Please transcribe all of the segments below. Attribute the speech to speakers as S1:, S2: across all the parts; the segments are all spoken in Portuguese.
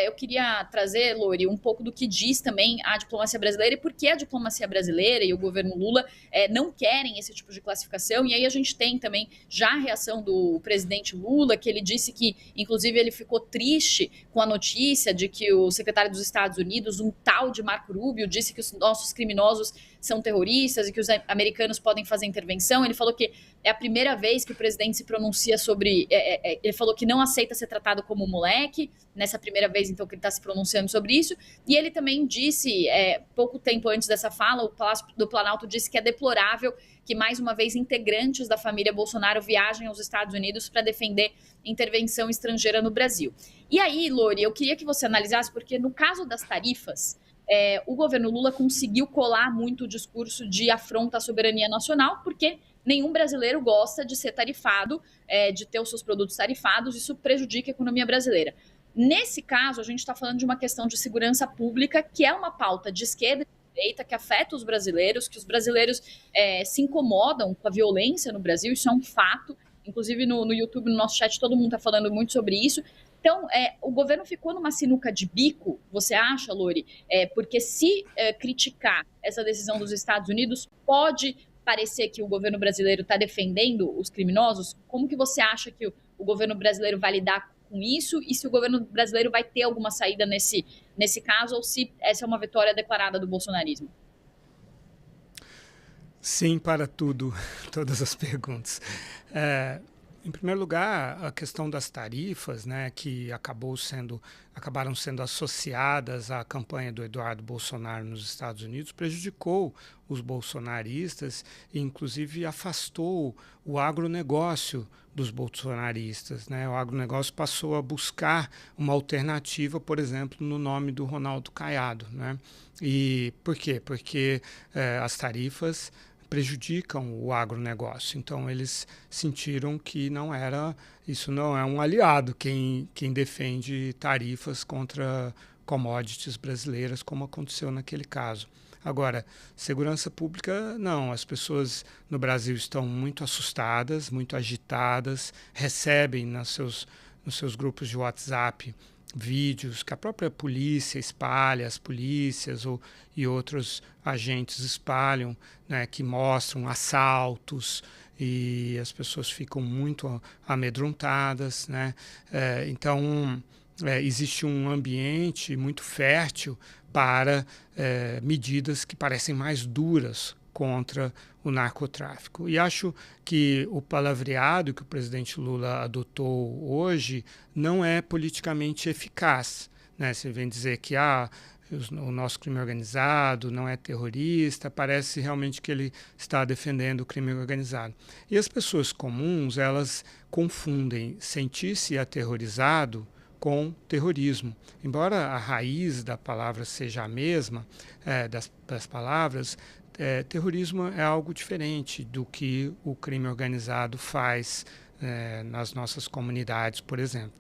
S1: eu queria trazer, Lori, um pouco do que diz também a diplomacia brasileira e por que a diplomacia brasileira e o governo Lula não querem esse tipo de classificação. E aí a gente tem também já a reação do presidente Lula, que ele disse que, inclusive, ele ficou triste com a notícia de que o secretário dos Estados Unidos, um tal de Marco Rubio, disse que os nossos criminosos são terroristas e que os americanos podem fazer intervenção. Ele falou que é a primeira vez que o presidente se pronuncia sobre... ele falou que não aceita ser tratado como moleque, nessa primeira vez, então, que ele está se pronunciando sobre isso. E ele também disse, pouco tempo antes dessa fala, o Palácio do Planalto disse que é deplorável que, mais uma vez, integrantes da família Bolsonaro viajem aos Estados Unidos para defender intervenção estrangeira no Brasil. E aí, Lori, eu queria que você analisasse, porque no caso das tarifas, o governo Lula conseguiu colar muito o discurso de afronta à soberania nacional, porque nenhum brasileiro gosta de ser tarifado, de ter os seus produtos tarifados, isso prejudica a economia brasileira. Nesse caso, a gente está falando de uma questão de segurança pública, que é uma pauta de esquerda e de direita, que afeta os brasileiros, que os brasileiros se incomodam com a violência no Brasil, isso é um fato. Inclusive no YouTube, no nosso chat, todo mundo está falando muito sobre isso. Então, o governo ficou numa sinuca de bico, você acha, Lori? Porque se criticar essa decisão dos Estados Unidos, pode parecer que o governo brasileiro está defendendo os criminosos. Como que você acha que o governo brasileiro vai lidar com isso? E se o governo brasileiro vai ter alguma saída nesse caso, ou se essa é uma vitória declarada do bolsonarismo?
S2: Sim, para tudo, todas as perguntas. Em primeiro lugar, a questão das tarifas, né, que acabaram sendo associadas à campanha do Eduardo Bolsonaro nos Estados Unidos, prejudicou os bolsonaristas e, inclusive, afastou o agronegócio dos bolsonaristas, né? O agronegócio passou a buscar uma alternativa, por exemplo, no nome do Ronaldo Caiado, né? E por quê? Porque as tarifas prejudicam o agronegócio. Então, eles sentiram que isso não é um aliado, quem defende tarifas contra commodities brasileiras, como aconteceu naquele caso. Agora, segurança pública, não. As pessoas no Brasil estão muito assustadas, muito agitadas, recebem nos seus grupos de WhatsApp vídeos que a própria polícia espalha, as polícias e outros agentes espalham, né, que mostram assaltos e as pessoas ficam muito amedrontadas, né? Então, existe um ambiente muito fértil para medidas que parecem mais duras contra o narcotráfico. E acho que o palavreado que o presidente Lula adotou hoje não é politicamente eficaz, né? Você vem dizer que o nosso crime organizado não é terrorista, parece realmente que ele está defendendo o crime organizado. E as pessoas comuns, elas confundem sentir-se aterrorizado com terrorismo. Embora a raiz da palavra seja a mesma, das palavras, terrorismo é algo diferente do que o crime organizado faz nas nossas comunidades, por exemplo.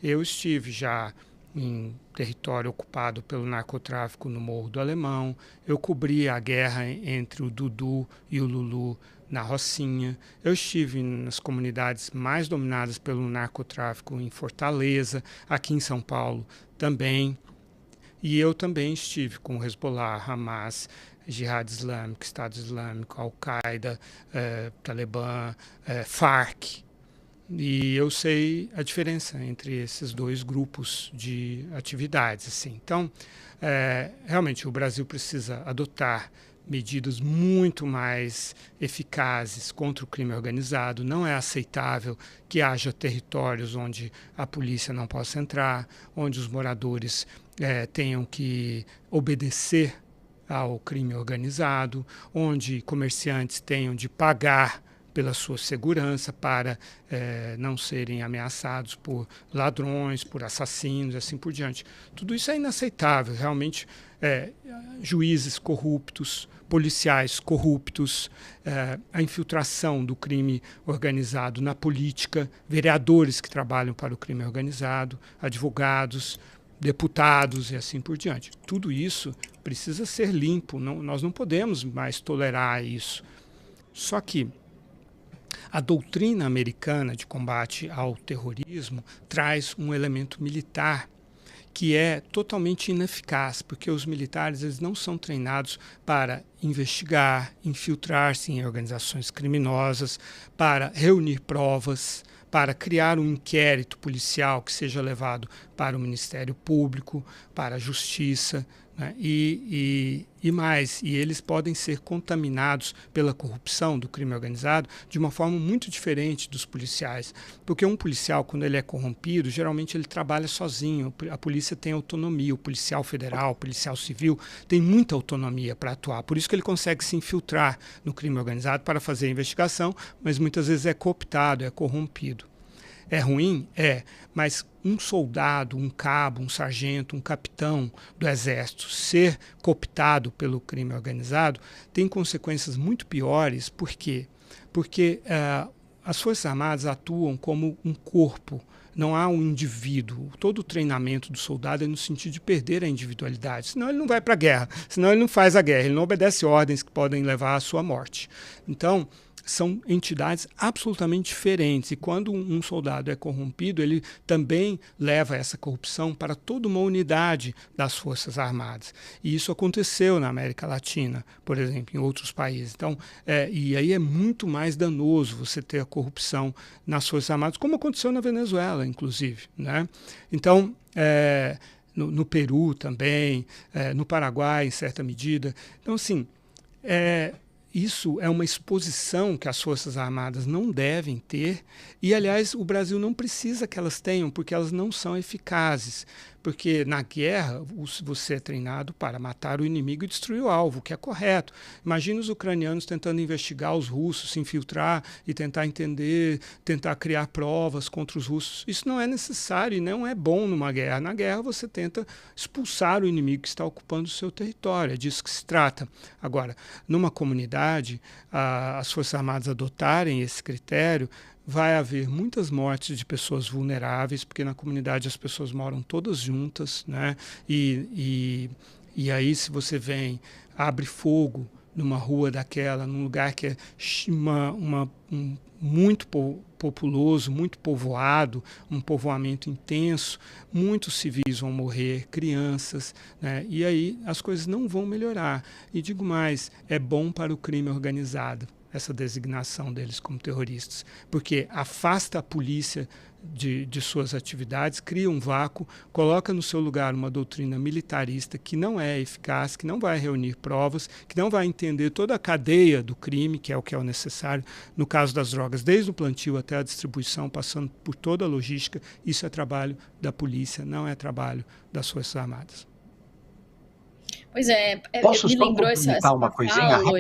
S2: Eu estive já em território ocupado pelo narcotráfico no Morro do Alemão, eu cobri a guerra entre o Dudu e o Lulu na Rocinha, eu estive nas comunidades mais dominadas pelo narcotráfico em Fortaleza, aqui em São Paulo também, e eu também estive com o Hezbollah, Hamas, Jihad Islâmico, Estado Islâmico, Al-Qaeda, Talibã, Farc. E eu sei a diferença entre esses dois grupos de atividades. Assim. Então, realmente, o Brasil precisa adotar medidas muito mais eficazes contra o crime organizado. Não é aceitável que haja territórios onde a polícia não possa entrar, onde os moradores tenham que obedecer ao crime organizado, onde comerciantes tenham de pagar pela sua segurança para não serem ameaçados por ladrões, por assassinos e assim por diante. Tudo isso é inaceitável, realmente. Juízes corruptos, policiais corruptos, a infiltração do crime organizado na política, vereadores que trabalham para o crime organizado, advogados, deputados e assim por diante. Tudo isso precisa ser limpo, nós não podemos mais tolerar isso. Só que a doutrina americana de combate ao terrorismo traz um elemento militar que é totalmente ineficaz, porque os militares eles não são treinados para investigar, infiltrar-se em organizações criminosas, para reunir provas, para criar um inquérito policial que seja levado para o Ministério Público, para a Justiça, né? E mais, e eles podem ser contaminados pela corrupção do crime organizado de uma forma muito diferente dos policiais, porque um policial, quando ele é corrompido, geralmente ele trabalha sozinho, a polícia tem autonomia, o policial federal, o policial civil tem muita autonomia para atuar, por isso que ele consegue se infiltrar no crime organizado para fazer a investigação, mas muitas vezes é cooptado, é corrompido. É ruim? É, mas um soldado, um cabo, um sargento, um capitão do exército ser cooptado pelo crime organizado tem consequências muito piores. Por quê? Porque as Forças Armadas atuam como um corpo, não há um indivíduo. Todo o treinamento do soldado é no sentido de perder a individualidade, senão ele não vai para a guerra, senão ele não faz a guerra, ele não obedece ordens que podem levar à sua morte. Então, são entidades absolutamente diferentes, e quando um soldado é corrompido, ele também leva essa corrupção para toda uma unidade das Forças Armadas. E isso aconteceu na América Latina, por exemplo, em outros países. Então, e aí é muito mais danoso você ter a corrupção nas Forças Armadas, como aconteceu na Venezuela, inclusive, né? Então, no Peru também, no Paraguai, em certa medida. Então, assim, isso é uma exposição que as Forças Armadas não devem ter e, aliás, o Brasil não precisa que elas tenham, porque elas não são eficazes. Porque na guerra você é treinado para matar o inimigo e destruir o alvo, que é correto. Imagina os ucranianos tentando investigar os russos, se infiltrar e tentar entender, tentar criar provas contra os russos. Isso não é necessário e não é bom numa guerra. Na guerra você tenta expulsar o inimigo que está ocupando o seu território, é disso que se trata. Agora, numa comunidade, as Forças Armadas adotarem esse critério, vai haver muitas mortes de pessoas vulneráveis, porque na comunidade as pessoas moram todas juntas, né? E aí, se você abre fogo numa rua daquela, num lugar que é muito populoso, muito povoado, um povoamento intenso, muitos civis vão morrer, crianças, né? E aí as coisas não vão melhorar. E digo mais, é bom para o crime organizado essa designação deles como terroristas, porque afasta a polícia de suas atividades, cria um vácuo, coloca no seu lugar uma doutrina militarista que não é eficaz, que não vai reunir provas, que não vai entender toda a cadeia do crime, que é o necessário no caso das drogas, desde o plantio até a distribuição, passando por toda a logística. Isso é trabalho da polícia, não é trabalho das Forças Armadas.
S1: Pois
S3: Posso
S1: me
S3: só
S1: lembrou
S3: complementar uma coisinha
S1: fala, Lori.